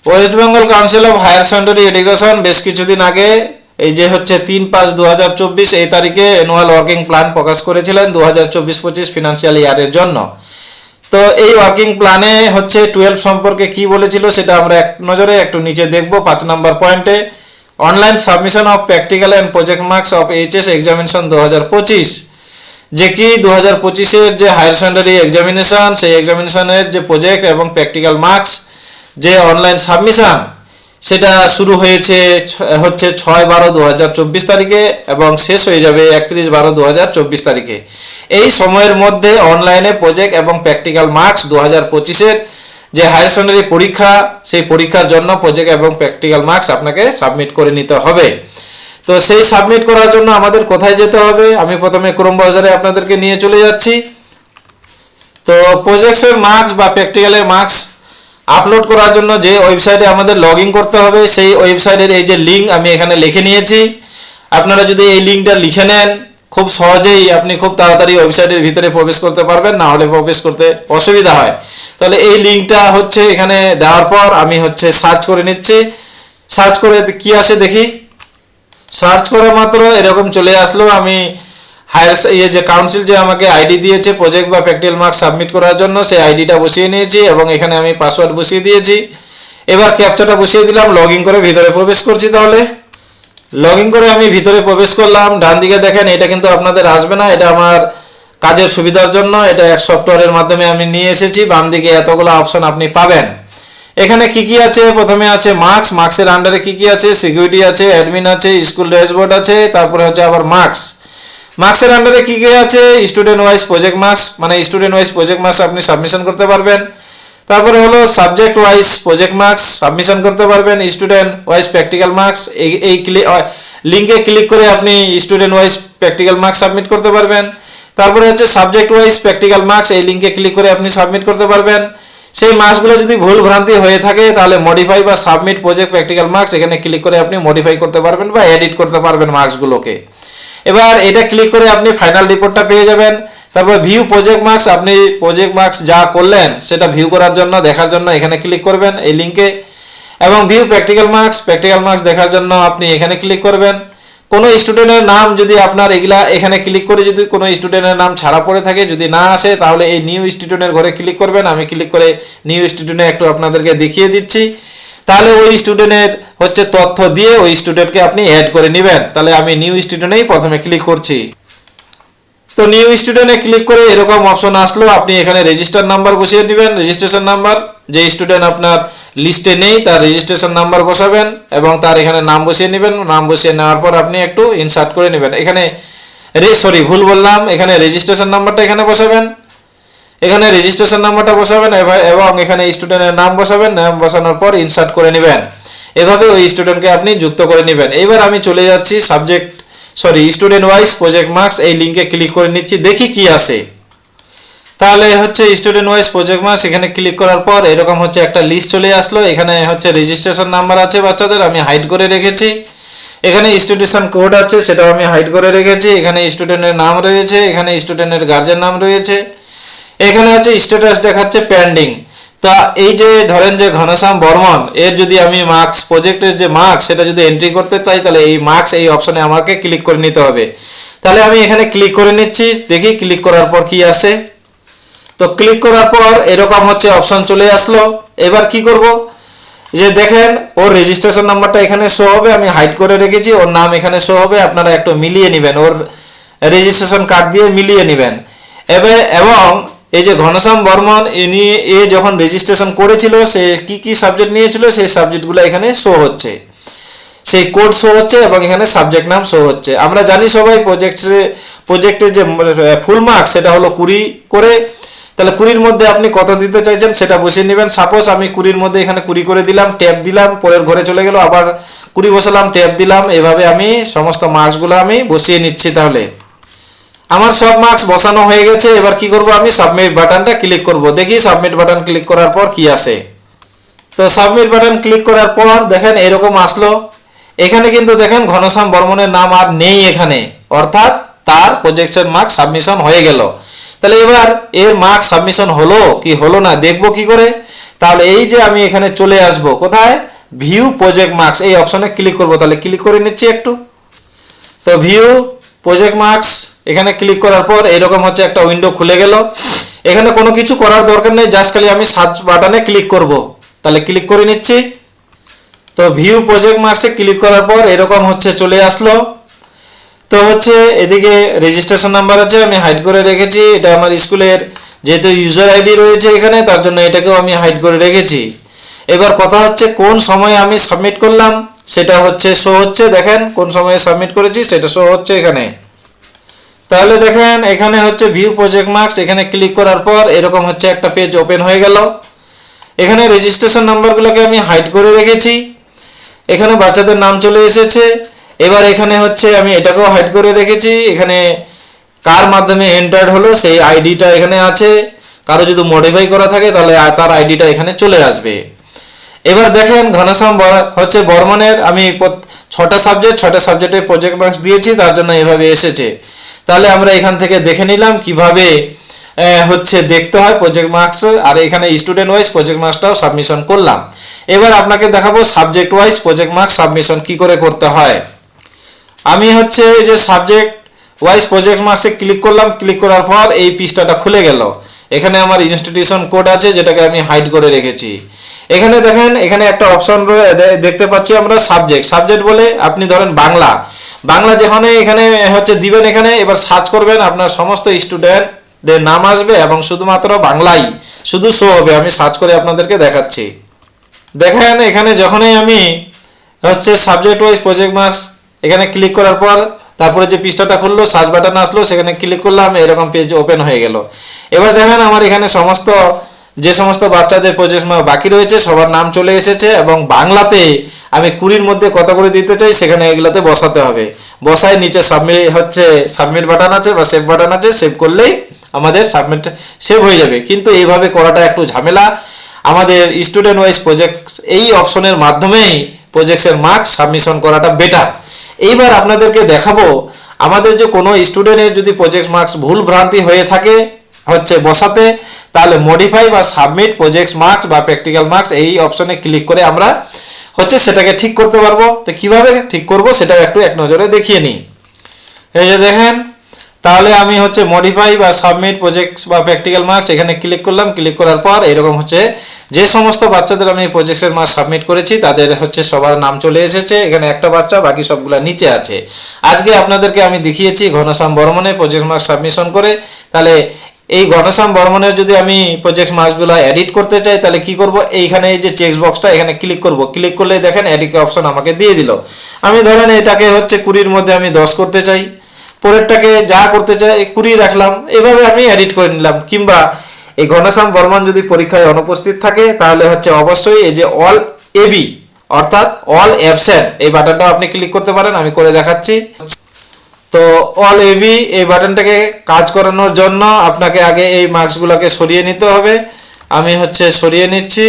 West Bengal council of higher secondary education বেশ কিছুদিন আগে এই যে হচ্ছে 3/5/2024 এই তারিখে অ্যানুয়াল ওয়ার্কিং প্ল্যান প্রকাশ করেছিলেন 2024-25 ফিনান্সিয়াল ইয়ারের জন্য। তো এই ওয়ার্কিং প্ল্যানে হচ্ছে 12 সম্পর্কে কি বলেছিল সেটা আমরা এক নজরে একটু নিচে দেখব। 5 নম্বর পয়েন্টে online submission of practical and project marks of HS examination 2025, যে কি 2025-এর যে হায়ার সেকেন্ডারি এক্সামিনেশন সেই এক্সামিনেশনের যে প্রজেক্ট এবং প্র্যাকটিক্যাল মার্কস যে অনলাইন সাবমিশন সেটা শুরু হয়েছে হচ্ছে 6/12/2024 তারিখে এবং শেষ হয়ে যাবে 31/12/2024 তারিখে। এই সময়ের মধ্যে অনলাইনে প্রজেক্ট এবং প্র্যাকটিক্যাল মার্কস 2025-এর যে হায়ার সেকেন্ডারি পরীক্ষা সেই পরীক্ষার জন্য প্রজেক্ট এবং প্র্যাকটিক্যাল মার্কস আপনাকে সাবমিট করে নিতে হবে। তো সেই সাবমিট করার জন্য আমাদের কোথায় যেতে হবে, আমি প্রথমে ক্রোম ব্রাউজারে আপনাদেরকে নিয়ে চলে যাচ্ছি। তো প্রজেক্টের মার্কস বা প্র্যাকটিক্যালের মার্কস আপলোড করার জন্য যে ওয়েবসাইটে আমাদের লগ ইন করতে হবে সেই ওয়েবসাইটের এই যে লিঙ্ক আমি এখানে লিখে নিয়েছি। আপনারা যদি এই লিঙ্কটা লিখে নেন খুব সহজেই আপনি খুব তাড়াতাড়ি ওয়েবসাইটের ভিতরে প্রবেশ করতে পারবেন, না হলে প্রবেশ করতে অসুবিধা হয়। তাহলে এই লিঙ্কটা হচ্ছে এখানে দেওয়ার পর আমি হচ্ছে সার্চ করে নিচ্ছি। সার্চ করে কি আসে দেখি। সার্চ করা মাত্র এরকম চলে আসলো। আমি হায়ার যে কাউন্সিল যে আমাকে আইডি দিয়েছে প্রজেক্ট বা প্র্যাকটিক্যাল মার্কস সাবমিট করার জন্য সেই আইডিটা বসিয়ে নিয়েছি এবং এখানে আমি পাসওয়ার্ড বসিয়ে দিয়েছি। এবার ক্যাপচাটা বসিয়ে দিলাম, লগ ইন করে ভিতরে প্রবেশ করছি। তাহলে লগ ইন করে আমি ভিতরে প্রবেশ করলাম। ডান দিকে দেখেন এটা কিন্তু আপনাদের আসবে না, এটা আমার কাজের সুবিধার জন্য এটা এক সফটওয়্যারের মাধ্যমে আমি নিয়ে এসেছি। বাম দিকে এতগুলো অপশন আপনি পাবেন। এখানে কি কি আছে, প্রথমে আছে মার্কস, মার্কসের আন্ডারে কি কি আছে, সিকিউরিটি আছে, অ্যাডমিন আছে, স্কুল ড্যাশবোর্ড আছে, তারপরে হচ্ছে আবার মার্কস। মার্কসের আন্ডারে কি কি আছে, স্টুডেন্ট ওয়াইজ প্রজেক্ট মার্কস, মানে স্টুডেন্ট ওয়াইজ প্রজেক্ট মার্কস আপনি সাবমিশন করতে পারবেন। তারপরে হলো subject wise project marks submission করতে পারবেন। স্টুডেন্ট ওয়াইজ প্র্যাকটিক্যাল মার্কস এই লিঙ্কে ক্লিক করে আপনি student wise practical marks submit করতে পারবেন। তারপরে হচ্ছে সাবজেক্ট ওয়াইজ প্র্যাকটিক্যাল মার্কস এই লিঙ্কে ক্লিক করে আপনি সাবমিট করতে পারবেন। সেই মার্কসগুলো যদি ভুল ভ্রান্তি হয়ে থাকে তাহলে মডিফাই বা সাবমিট প্রজেক্ট প্র্যাকটিক্যাল মার্কস এখানে ক্লিক করে আপনি মডিফাই করতে পারবেন বা এডিট করতে পারবেন মার্কসগুলোকে। এবার এটা ক্লিক করে আপনি ফাইনাল রিপোর্টটা পেয়ে যাবেন। তারপর ভিউ প্রজেক্ট মার্কস, আপনি প্রজেক্ট মার্কস যা করলেন সেটা ভিউ করার জন্য দেখার জন্য এখানে ক্লিক করবেন এই লিঙ্কে, এবং ভিউ প্র্যাকটিক্যাল মার্কস দেখার জন্য আপনি এখানে ক্লিক করবেন। কোনো স্টুডেন্টের নাম যদি আপনার এখানে ক্লিক করে যদি কোনো স্টুডেন্টের নাম ছাড়া পড়ে থাকে, যদি না আসে তাহলে এই নিউ স্টুডেন্টের ঘরে ক্লিক করবেন। আমি ক্লিক করে নিউ স্টুডেন্টে একটু আপনাদেরকে দেখিয়ে দিচ্ছি। তাহলে ওই স্টুডেন্টের হচ্ছে তথ্য দিয়ে ওই স্টুডেন্টকে আপনি অ্যাড করে নেবেন। তাহলে আমি নিউ স্টুডেন্টেই প্রথমে ক্লিক করছি। তো নিউ স্টুডেন্টে ক্লিক করে এরকম অপশন আসলো, আপনি এখানে রেজিস্টার নাম্বার বসিয়ে দিবেন, রেজিস্ট্রেশন নাম্বার। যে স্টুডেন্ট আপনার লিস্টে নেই তার রেজিস্ট্রেশন নাম্বার বসাবেন এবং তার এখানে নাম বসিয়ে নেবেন। নাম বসিয়ে নেওয়ার পর আপনি একটু ইনসার্ট করে নেবেন। এখানে ভুল বললাম, এখানে রেজিস্ট্রেশন নাম্বারটা এখানে বসাবেন, এখানে রেজিস্ট্রেশন নাম্বারটা বসাবেন এবং এখানে স্টুডেন্টের নাম বসাবেন। নাম বসানোর পর ইনসার্ট করে নেবেন। এভাবে ওই স্টুডেন্টকে আপনি যুক্ত করে নেবেন। এবার আমি চলে যাচ্ছি স্টুডেন্ট ওয়াইজ প্রজেক্ট মার্কস এই লিঙ্কে ক্লিক করে নিচ্ছি, দেখি কি আসে। তাহলে হচ্ছে স্টুডেন্ট ওয়াইজ প্রজেক্ট মার্কস এখানে ক্লিক করার পর এরকম হচ্ছে একটা লিস্ট চলে আসলো। এখানে হচ্ছে রেজিস্ট্রেশন নাম্বার আছে বাচ্চাদের, আমি হাইড করে রেখেছি। এখানে স্টুডেন্ট কোড আছে, সেটাও আমি হাইড করে রেখেছি। এখানে স্টুডেন্টের নাম রয়েছে, এখানে স্টুডেন্টের গার্জেন নাম রয়েছে। এখানে হচ্ছে স্ট্যাটাস দেখাচ্ছে পেন্ডিং। তা এই যে ধরেন যে ঘনশ্যাম বর্মন এর যদি আমি মার্কস প্রজেক্টের যে মার্কস সেটা যদি এন্ট্রি করতে চাই তাহলে এই মার্কস এই অপশনে আমাকে ক্লিক করে নিতে হবে। তাহলে আমি এখানে ক্লিক করে নিচ্ছি, দেখি ক্লিক করার পর কি আসে। তো ক্লিক করার পর এরকম হচ্ছে অপশন চলে আসলো। এবার কি করব, যে দেখেন ওর রেজিস্ট্রেশন নাম্বারটা এখানে শো হবে, আমি হাইড করে রেখেছি। ওর নাম এখানে শো হবে, আপনারা একটু মিলিয়ে নেবেন, ওর রেজিস্ট্রেশন কার্ড দিয়ে মিলিয়ে নেবেন। এবং এই যে ঘনশ্যাম বর্মন এ যখন রেজিস্ট্রেশন করেছিল সে কি কি সাবজেক্ট নিয়েছিল সেই সাবজেক্টগুলো এখানে শো হচ্ছে, সেই কোড শো হচ্ছে এবং এখানে সাবজেক্ট নাম শো হচ্ছে। আমরা জানি সবাই প্রজেক্টের যে ফুল মার্কস সেটা হলো 20 করে। তাহলে 20-র মধ্যে আপনি কত দিতে চাইছেন সেটা বসিয়ে নেবেন। সাপোজ আমি 20-র মধ্যে এখানে 20 করে দিলাম, ট্যাব দিলাম, পরের ঘরে চলে গেল, আবার 20 বসালাম, ট্যাব দিলাম। এভাবে আমি সমস্ত মার্কসগুলো আমি বসিয়ে নিচ্ছি। তাহলে আমার সব মার্কস বসানো হয়ে গেছে। এবার কি করব, আমি সাবমিট বাটনটা ক্লিক করব, দেখি সাবমিট বাটন ক্লিক করার পর কি আসে। তো সাবমিট বাটন ক্লিক করার পর দেখেন এরকম আসলো। এখানে কিন্তু দেখেন ঘনশ্যাম বর্মনের নাম আর নেই এখানে, অর্থাৎ তার প্রজেক্টের মার্কস সাবমিশন হয়ে গেল। তাহলে এবার এর মার্কস সাবমিশন হলো কি হলো না দেখবো কি করে। তাহলে এই যে আমি এখানে চলে আসব কোথায়, ভিউ প্রজেক্ট মার্কস এই অপশনে ক্লিক করব। তাহলে ক্লিক করে নিচ্ছি একটু। তো ভিউ প্রজেক্ট মার্কস এখানে ক্লিক করার পর এরকম হচ্ছে একটা উইন্ডো খুলে গেল। এখানে কোনো কিছু করার দরকার নেই, জাস্ট খালি আমি সার্চ বাটনে ক্লিক করব। তাহলে ক্লিক করে নিচ্ছি। তো ভিউ প্রজেক্ট মার্কসে ক্লিক করার পর এরকম হচ্ছে চলে আসলো। তো হচ্ছে এদিকে রেজিস্ট্রেশন নাম্বার আছে, আমি হাইড করে রেখেছি। এটা আমার স্কুলের যেহেতু ইউজার আইডি রয়েছে এখানে, তার জন্য এটাকেও আমি হাইড করে রেখেছি। এবার কথা হচ্ছে কোন সময়ে আমি সাবমিট করলাম সেটা হচ্ছে শো হচ্ছে, দেখেন কোন সময়ে সাবমিট করেছি সেটা শো হচ্ছে এখানে। তাহলে দেখেন এখানে হচ্ছে ভিউ প্রজেক্ট মার্কস, এখানে ক্লিক করার পর এরকম হচ্ছে একটা পেজ ওপেন হয়ে গেল। এখানে রেজিস্ট্রেশন নাম্বারগুলোকে আমি হাইড করে রেখেছি। এখানে বাচ্চাদের নাম চলে এসেছে। এবার এখানে হচ্ছে আমি এটাকেও হাইড করে রেখেছি। এখানে কার মাধ্যমে এন্টার্ড হলো সেই আইডিটা এখানে আছে। কারো যদি মডিফাই করা থাকে তাহলে তার আইডিটা এখানে চলে আসবে। এবার দেখেন ঘনশ্যাম হচ্ছে বর্মনের আমি 6টা সাবজেক্টে প্রজেক্ট মার্কস দিয়েছি, তার জন্য এভাবে এসেছে। তাহলে আমরা এখান থেকে দেখে নিলাম কিভাবে হচ্ছে দেখতে হয় প্রজেক্ট মার্কস, আর এখানে স্টুডেন্ট ওয়াইজ প্রজেক্ট মার্কসটাও সাবমিশন করলাম। এবার আপনাকে দেখাবো subject wise project marks submission কি করে করতে হয়। আমি হচ্ছে এই যে সাবজেক্ট ওয়াইজ প্রজেক্ট মার্কসে ক্লিক করলাম, ক্লিক করার পর এই পৃষ্ঠাটা খুলে গেল। এখানে আমার ইনস্টিটিউশন কোড আছে যেটাকে আমি হাইড করে রেখেছি। এখানে দেখেন এখানে একটা অপশন দেখতে পাচ্ছি আমরা সাবজেক্ট বলে আপনি ধরেন বাংলা যেখানে এখানে হচ্ছে দিবেন, এখানে এবার সার্চ করবেন আপনার সমস্ত স্টুডেন্টদের নাম আসবে এবং শুধুমাত্র বাংলাই শুধু শো হবে। আমি সার্চ করে আপনাদেরকে দেখাচ্ছি। দেখেন এখানে যখনই আমি হচ্ছে সাবজেক্ট ওয়াইজ প্রজেক্ট মার্কস এখানে ক্লিক করার পর তারপরে যে পৃষ্ঠাটা খুললো সার্চ বাটন আসলো, সেখানে ক্লিক করলাম, এরকম পেজ ওপেন হয়ে গেল। এবার দেখেন আমার এখানে যে সমস্ত বাচ্চাদের প্রজেক্ট মার্কস বাকি রয়েছে সবার নাম চলে এসেছে এবং বাংলাতে আমি 20-র মধ্যে কত করে দিতে চাই সেখানে এগুলাতে বসাতে হবে। বসায় নিচে সাবমিট বাটন আছে বা সেভ বাটন আছে, সেভ করলেই আমাদের সেভ হয়ে যাবে। কিন্তু এইভাবে করাটা একটু ঝামেলা। আমাদের স্টুডেন্ট ওয়াইজ প্রজেক্ট এই অপশনের মাধ্যমেই প্রজেক্টের মার্কস সাবমিশন করাটা বেটার। এইবার আপনাদেরকে দেখাবো আমাদের যে কোনো স্টুডেন্টের যদি প্রজেক্ট মার্কস ভুল ভ্রান্তি হয়ে থাকে হচ্ছে বসাতে, তাহলে মডিফাই বা সাবমিট প্রজেক্ট মার্কস বা প্র্যাকটিক্যাল মার্কস এই অপশনে ক্লিক করে আমরা হচ্ছে সেটাকে ঠিক করতে পারবো। তো কিভাবে ঠিক করব সেটাও একটু এক নজরে দেখিয়ে নিই। এই যে দেখেন, তাহলে আমি হচ্ছে মডিফাই বা সাবমিট প্রজেক্টস বা প্র্যাকটিক্যাল মার্কস এখানে ক্লিক করলাম। ক্লিক করার পর এরকম হচ্ছে যে সমস্ত বাচ্চাদের আমি প্রজেক্টের মার্কস সাবমিট করেছি তাদের হচ্ছে সবার নাম চলে এসেছে। এখানে একটা বাচ্চা, বাকি সবগুলা নিচে আছে। আজকে আপনাদেরকে আমি দেখিয়েছি ঘনশ্যাম বর্মনের প্রজেক্ট মার্কস সাবমিশন করে। তাহলে এই ঘনশ্যাম বর্মনের যদি আমি প্রজেক্ট মার্কসগুলো এডিট করতে চাই তাহলে কি করব, এইখানে এই যে চেক বক্সটা এখানে ক্লিক করব। ক্লিক করলে দেখেন এডিট অপশন আমাকে দিয়ে দিল। আমি ধরেন এটাকে হচ্ছে 20-র মধ্যে আমি 10 করতে চাই, পরেরটাকে যা করতে চাই 20 রাখলাম, এভাবে আমি এডিট করে নিলাম। কিংবা এই ঘনশ্যাম বর্মন যদি পরীক্ষায় অনুপস্থিত থাকে তাহলে হচ্ছে অবশ্যই এই যে অল এবি অর্থাৎ অল অ্যাবসেন্ট এই বাটনটাও আপনি ক্লিক করতে পারেন। আমি করে দেখাচ্ছি। তো অল এবি এই বাটনটাকে কাজ করানোর জন্য আপনাকে আগে এই মার্কসগুলোকে সরিয়ে নিতে হবে। আমি হচ্ছে সরিয়ে নিচ্ছি,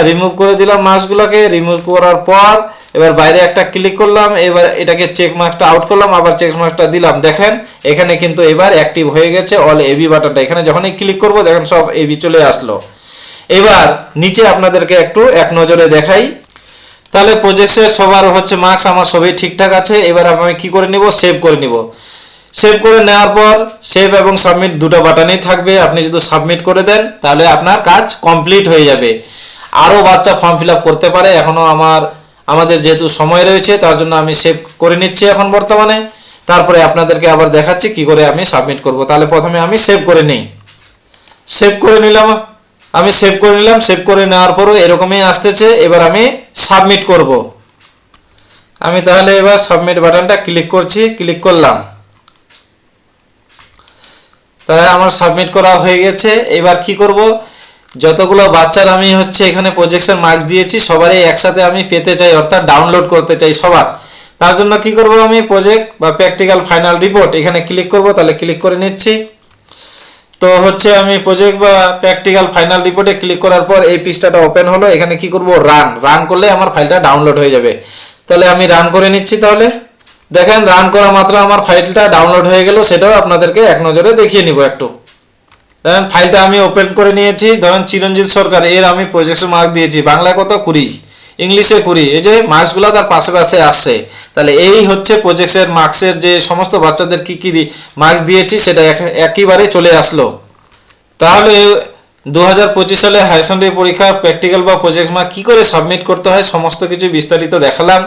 রিমুভ করে দিলাম মার্কসগুলোকে। রিমুভ করার পর এবার বাইরে একটা ক্লিক করলাম, এবার এটাকে চেক মার্কসটা আউট করলাম, আবার চেক মার্কসটা দিলাম। দেখেন এখানে কিন্তু এবার অ্যাক্টিভ হয়ে গেছে অল এবি বাটনটা। এখানে যখনই ক্লিক করব দেখেন সব এবি চলে আসলো। এবার নিচে আপনাদেরকে একটু এক নজরে দেখাই। তাহলে প্রজেক্টের সবার হচ্ছে মার্কস আমার সবই ঠিকঠাক আছে। এবার আমি কি করে নিব, সেভ করে নিব। সেভ করে নেওয়ার পর সেভ এবং সাবমিট দুটো বাটনই থাকবে। আপনি যদি সাবমিট করে দেন তাহলে আপনার কাজ কমপ্লিট হয়ে যাবে। আরও বাচ্চা ফর্ম ফিল আপ করতে পারে, এখনও আমাদের যেহেতু সময় রয়েছে তার জন্য আমি সেভ করে নিচ্ছি এখন বর্তমানে। তারপরে আপনাদেরকে আবার দেখাচ্ছি কি করে আমি সাবমিট করব। তাহলে প্রথমে আমি সেভ করে নিই। সেভ করে নিলাম, সেভ করে নেওয়ার পরও এরকমই আসতেছে। এবার আমি সাবমিট করব। আমি তাহলে এবার সাবমিট বাটনটা ক্লিক করছি, ক্লিক করলাম। তাহলে আমার সাবমিট করা হয়ে গেছে। এবার কি করব, যতগুলো বাচ্চার আমি হচ্ছে এখানে প্রজেক্টের মার্কস দিয়েছি সবারই একসাথে আমি পেতে চাই, অর্থাৎ ডাউনলোড করতে চাই সবার। তার জন্য কি করব, আমি প্রজেক্ট বা প্র্যাকটিক্যাল ফাইনাল রিপোর্ট এখানে ক্লিক করব। তাহলে ক্লিক করে নিচ্ছি। তো হচ্ছে আমি প্রজেক্ট বা প্র্যাকটিক্যাল ফাইনাল রিপোর্টে ক্লিক করার পর এই পৃষ্ঠাটা ওপেন হলো। এখানে কি করব, রান করলে আমার ফাইলটা ডাউনলোড হয়ে যাবে। তাহলে আমি রান করে নিচ্ছি। তাহলে দেখেন রান করা মাত্র আমার ফাইলটা ডাউনলোড হয়ে গেল, সেটাও আপনাদেরকে এক নজরে দেখিয়ে নিব একটু। ধরেন ফাইলটা আমি ওপেন করে নিয়েছি। ধরেন চিরঞ্জিত সরকার, এর আমি প্রজেক্টের মার্ক দিয়েছি, বাংলা কত 20, ইংলিশে 20, এই যে মার্কসগুলো তার পাশে পাশে আসছে। তাহলে এই হচ্ছে প্রজেক্টের মার্কসের যে সমস্ত বাচ্চাদের কি কি মার্কস দিয়েছি সেটা একইবারে চলে আসলো। তাহলে 2025 সালে হায়ার সেকেন্ডারি পরীক্ষার প্র্যাকটিক্যাল বা প্রজেক্ট মার্ক কী করে সাবমিট করতে হয় সমস্ত কিছু বিস্তারিত দেখালাম।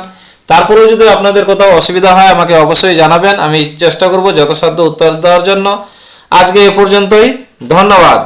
তারপরেও যদি আপনাদের কোথাও অসুবিধা হয় আমাকে অবশ্যই জানাবেন, আমি চেষ্টা করব যথাসাধ্য উত্তর দেওয়ার জন্য। আজকে এ পর্যন্তই, ধন্যবাদ।